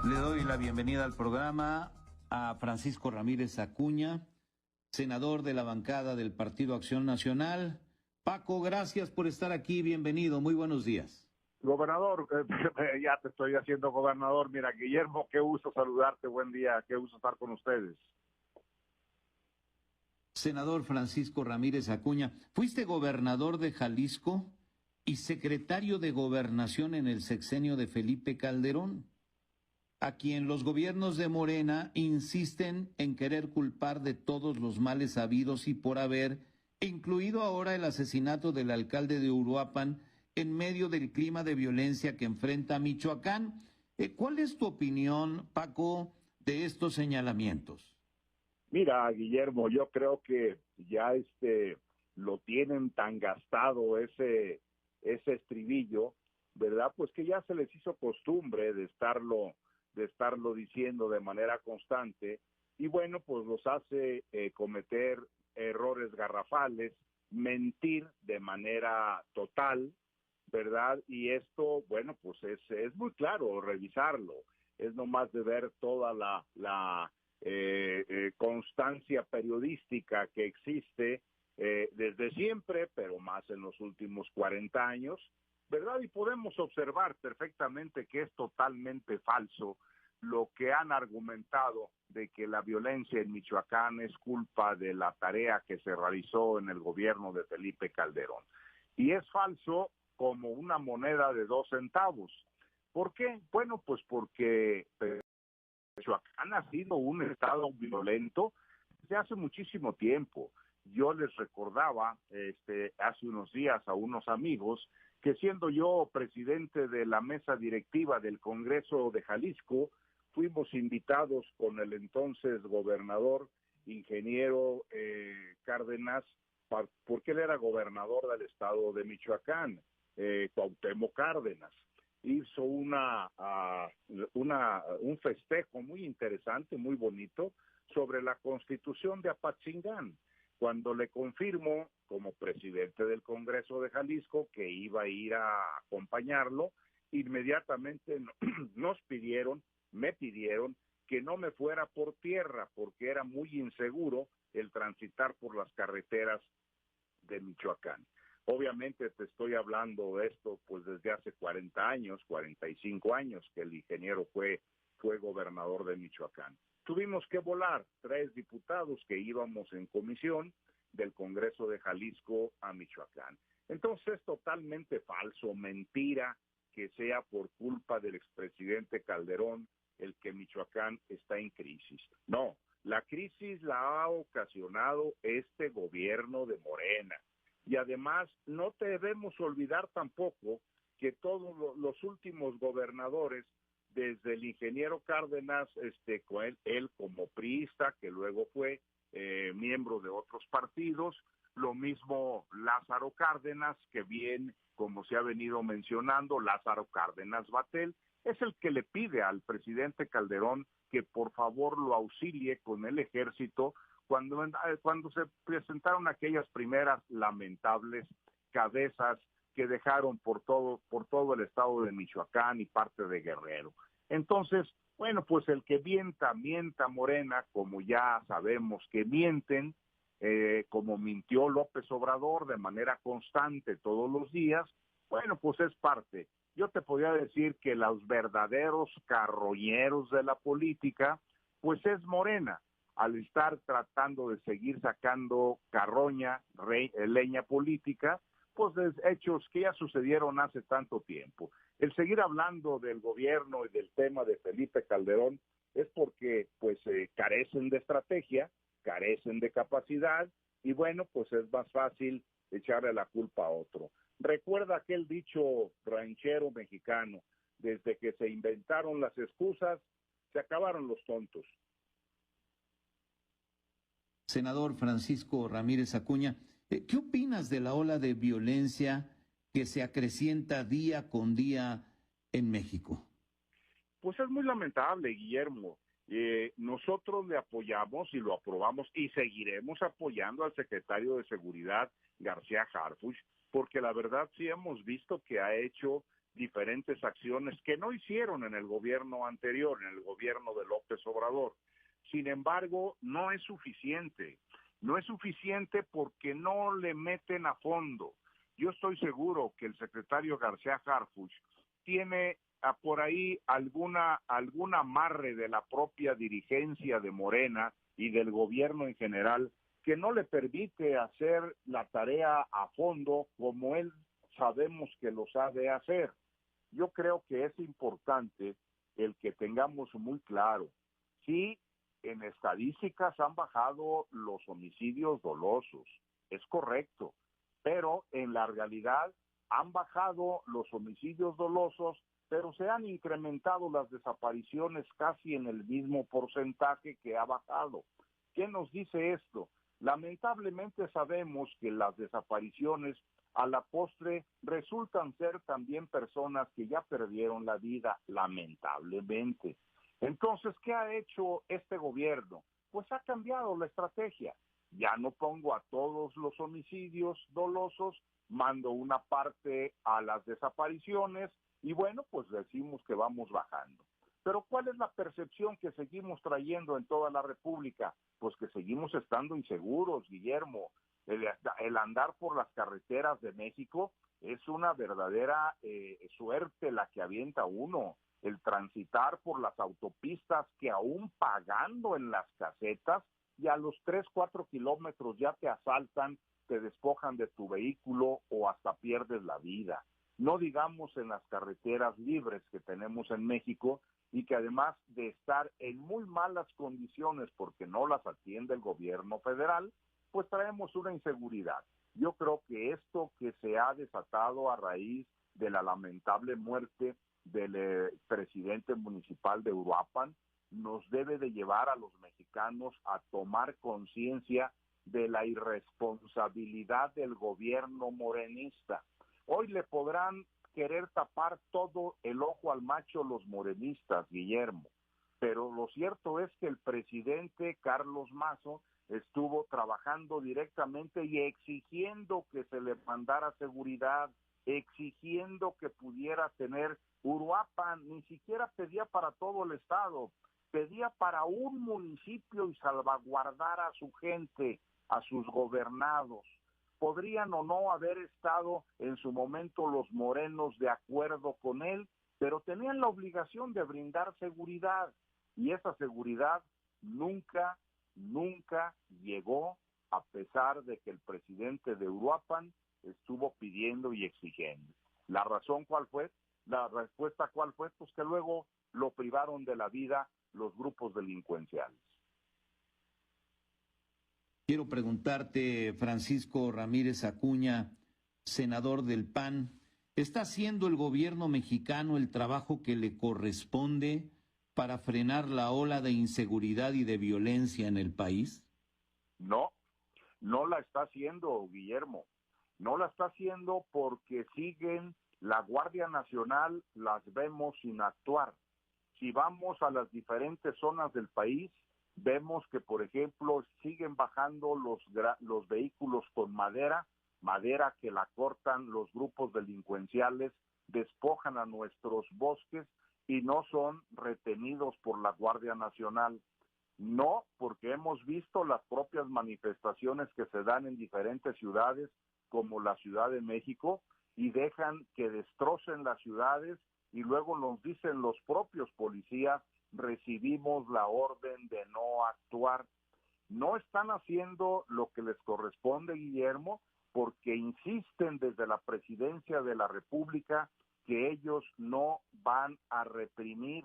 Le doy la bienvenida al programa a Francisco Ramírez Acuña, senador de la bancada del Partido Acción Nacional. Paco, gracias por estar aquí, bienvenido, muy buenos días. Gobernador, ya te estoy haciendo gobernador. Mira, Guillermo, qué gusto saludarte, buen día, qué gusto estar con ustedes. Senador Francisco Ramírez Acuña, fuiste gobernador de Jalisco y secretario de Gobernación en el sexenio de Felipe Calderón, a quien los gobiernos de Morena insisten en querer culpar de todos los males habidos y por haber, incluido ahora el asesinato del alcalde de Uruapan en medio del clima de violencia que enfrenta Michoacán. ¿Cuál es tu opinión, Paco, de estos señalamientos? Mira, Guillermo, yo creo que ya lo tienen tan gastado ese estribillo, ¿verdad? Pues que ya se les hizo costumbre de estarlo diciendo de manera constante, y bueno, pues los hace cometer errores garrafales, mentir de manera total, ¿verdad? Y esto, bueno, pues es muy claro revisarlo, es nomás de ver toda la constancia periodística que existe desde siempre, pero más en los últimos 40 años, ¿verdad? Y podemos observar perfectamente que es totalmente falso lo que han argumentado de que la violencia en Michoacán es culpa de la tarea que se realizó en el gobierno de Felipe Calderón. Y es falso como una moneda de 2 centavos. ¿Por qué? Bueno, pues porque Michoacán ha sido un estado violento desde hace muchísimo tiempo. Yo les recordaba hace unos días a unos amigos que, siendo yo presidente de la mesa directiva del Congreso de Jalisco, fuimos invitados con el entonces gobernador, ingeniero Cárdenas, porque él era gobernador del estado de Michoacán, Cuauhtémoc Cárdenas. Hizo un festejo muy interesante, muy bonito, sobre la Constitución de Apatzingán. Cuando le confirmó como presidente del Congreso de Jalisco que iba a ir a acompañarlo, inmediatamente me pidieron que no me fuera por tierra porque era muy inseguro el transitar por las carreteras de Michoacán. Obviamente te estoy hablando de esto pues desde hace 40 años, 45 años que el ingeniero fue gobernador de Michoacán. Tuvimos que volar 3 diputados que íbamos en comisión del Congreso de Jalisco a Michoacán. Entonces es totalmente falso, mentira que sea por culpa del expresidente Calderón el que Michoacán está en crisis. No, la crisis la ha ocasionado este gobierno de Morena. Y además no debemos olvidar tampoco que todos los últimos gobernadores, desde el ingeniero Cárdenas, él como priista, que luego fue miembro de otros partidos, lo mismo Lázaro Cárdenas, que bien, como se ha venido mencionando, Lázaro Cárdenas Batel, es el que le pide al presidente Calderón que por favor lo auxilie con el ejército cuando se presentaron aquellas primeras lamentables cabezas que dejaron por todo el estado de Michoacán y parte de Guerrero. Entonces, bueno, pues el que mienta Morena, como ya sabemos que mienten, como mintió López Obrador de manera constante todos los días, bueno, pues es parte. Yo te podría decir que los verdaderos carroñeros de la política, pues es Morena, al estar tratando de seguir sacando carroña, leña política, pues de hechos que ya sucedieron hace tanto tiempo. El seguir hablando del gobierno y del tema de Felipe Calderón es porque pues carecen de estrategia, carecen de capacidad, y bueno, pues es más fácil echarle la culpa a otro. Recuerda aquel dicho ranchero mexicano: desde que se inventaron las excusas, se acabaron los tontos. Senador Francisco Ramírez Acuña, ¿qué opinas de la ola de violencia que se acrecienta día con día en México? Pues es muy lamentable, Guillermo. Nosotros le apoyamos y lo aprobamos y seguiremos apoyando al secretario de Seguridad García Harfuch, porque la verdad sí hemos visto que ha hecho diferentes acciones que no hicieron en el gobierno anterior, en el gobierno de López Obrador. Sin embargo, no es suficiente. No es suficiente porque no le meten a fondo. Yo estoy seguro que el secretario García Harfuch tiene por ahí algún amarre de la propia dirigencia de Morena y del gobierno en general que no le permite hacer la tarea a fondo como él sabemos que lo sabe hacer. Yo creo que es importante el que tengamos muy claro, sí, en estadísticas han bajado los homicidios dolosos, es correcto, pero en la realidad han bajado los homicidios dolosos, pero se han incrementado las desapariciones casi en el mismo porcentaje que ha bajado. ¿Qué nos dice esto? Lamentablemente sabemos que las desapariciones a la postre resultan ser también personas que ya perdieron la vida, lamentablemente. Entonces, ¿qué ha hecho este gobierno? Pues ha cambiado la estrategia. Ya no pongo a todos los homicidios dolosos, mando una parte a las desapariciones y bueno, pues decimos que vamos bajando. Pero ¿cuál es la percepción que seguimos trayendo en toda la República? Pues que seguimos estando inseguros, Guillermo. El andar por las carreteras de México es una verdadera suerte la que avienta uno. El transitar por las autopistas que aún pagando en las casetas y a los 3, 4 kilómetros ya te asaltan, te despojan de tu vehículo o hasta pierdes la vida. No digamos en las carreteras libres que tenemos en México y que además de estar en muy malas condiciones porque no las atiende el gobierno federal, pues traemos una inseguridad. Yo creo que esto que se ha desatado a raíz de la lamentable muerte del presidente municipal de Uruapan nos debe de llevar a los mexicanos a tomar conciencia de la irresponsabilidad del gobierno morenista. Hoy le podrán querer tapar todo el ojo al macho los morenistas, Guillermo, pero lo cierto es que el presidente Carlos Mazo estuvo trabajando directamente y exigiendo que se le mandara seguridad, exigiendo que pudiera tener Uruapan, ni siquiera pedía para todo el estado, pedía para un municipio y salvaguardar a su gente, a sus gobernados. Podrían o no haber estado en su momento los morenos de acuerdo con él, pero tenían la obligación de brindar seguridad y esa seguridad nunca llegó a pesar de que el presidente de Uruapan estuvo pidiendo y exigiendo. ¿La razón cuál fue? La respuesta cuál fue? Pues que luego lo privaron de la vida los grupos delincuenciales. Quiero preguntarte, Francisco Ramírez Acuña, senador del PAN, ¿está haciendo el gobierno mexicano el trabajo que le corresponde para frenar la ola de inseguridad y de violencia en el país? No, no la está haciendo, Guillermo. No la está haciendo porque siguen la Guardia Nacional, las vemos sin actuar. Si vamos a las diferentes zonas del país, vemos que, por ejemplo, siguen bajando los vehículos con madera que la cortan los grupos delincuenciales, despojan a nuestros bosques y no son retenidos por la Guardia Nacional. No, porque hemos visto las propias manifestaciones que se dan en diferentes ciudades, como la Ciudad de México, y dejan que destrocen las ciudades y luego nos dicen los propios policías, recibimos la orden de no actuar. No están haciendo lo que les corresponde, Guillermo, porque insisten desde la presidencia de la República que ellos no van a reprimir,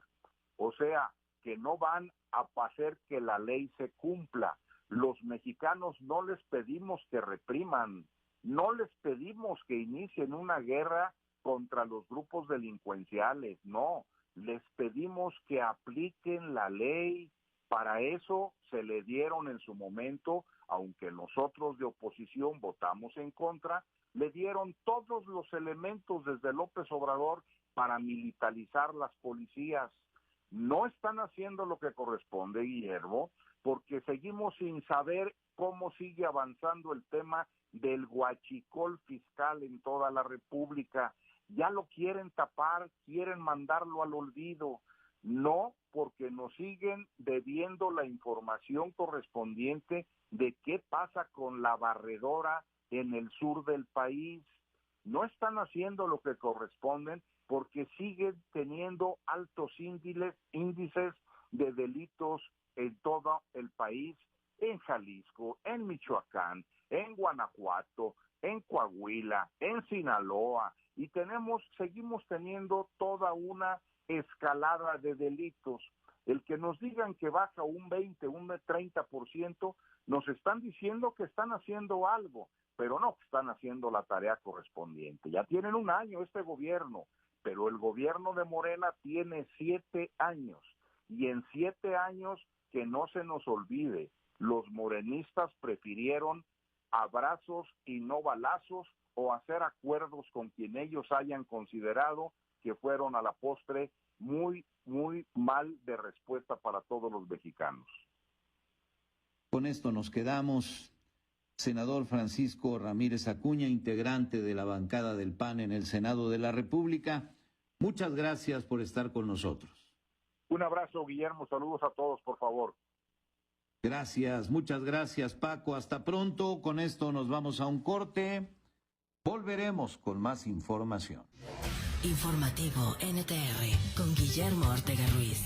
o sea, que no van a hacer que la ley se cumpla. Los mexicanos no les pedimos que repriman, no les pedimos que inicien una guerra contra los grupos delincuenciales, no, les pedimos que apliquen la ley. Para eso se le dieron en su momento, aunque nosotros de oposición votamos en contra, le dieron todos los elementos desde López Obrador para militarizar las policías. No están haciendo lo que corresponde, Guillermo, porque seguimos sin saber cómo sigue avanzando el tema del huachicol fiscal en toda la República. Ya lo quieren tapar, quieren mandarlo al olvido. No, porque nos siguen debiendo la información correspondiente de qué pasa con la barredora en el sur del país. No están haciendo lo que corresponden porque siguen teniendo altos índices de delitos en todo el país, en Jalisco, en Michoacán, en Guanajuato, en Coahuila, en Sinaloa, y seguimos teniendo toda una escalada de delitos. El que nos digan que baja un 20, un 30%, nos están diciendo que están haciendo algo, pero no están haciendo la tarea correspondiente. Ya tienen un año este gobierno, pero el gobierno de Morena tiene 7 años, y en 7 años, que no se nos olvide, los morenistas prefirieron abrazos y no balazos, o hacer acuerdos con quien ellos hayan considerado que fueron a la postre muy, muy mal de respuesta para todos los mexicanos. Con esto nos quedamos. Senador Francisco Ramírez Acuña, integrante de la bancada del PAN en el Senado de la República, muchas gracias por estar con nosotros. Un abrazo, Guillermo, saludos a todos, por favor. Gracias, muchas gracias, Paco. Hasta pronto. Con esto nos vamos a un corte. Volveremos con más información. Informativo NTR con Guillermo Ortega Ruiz.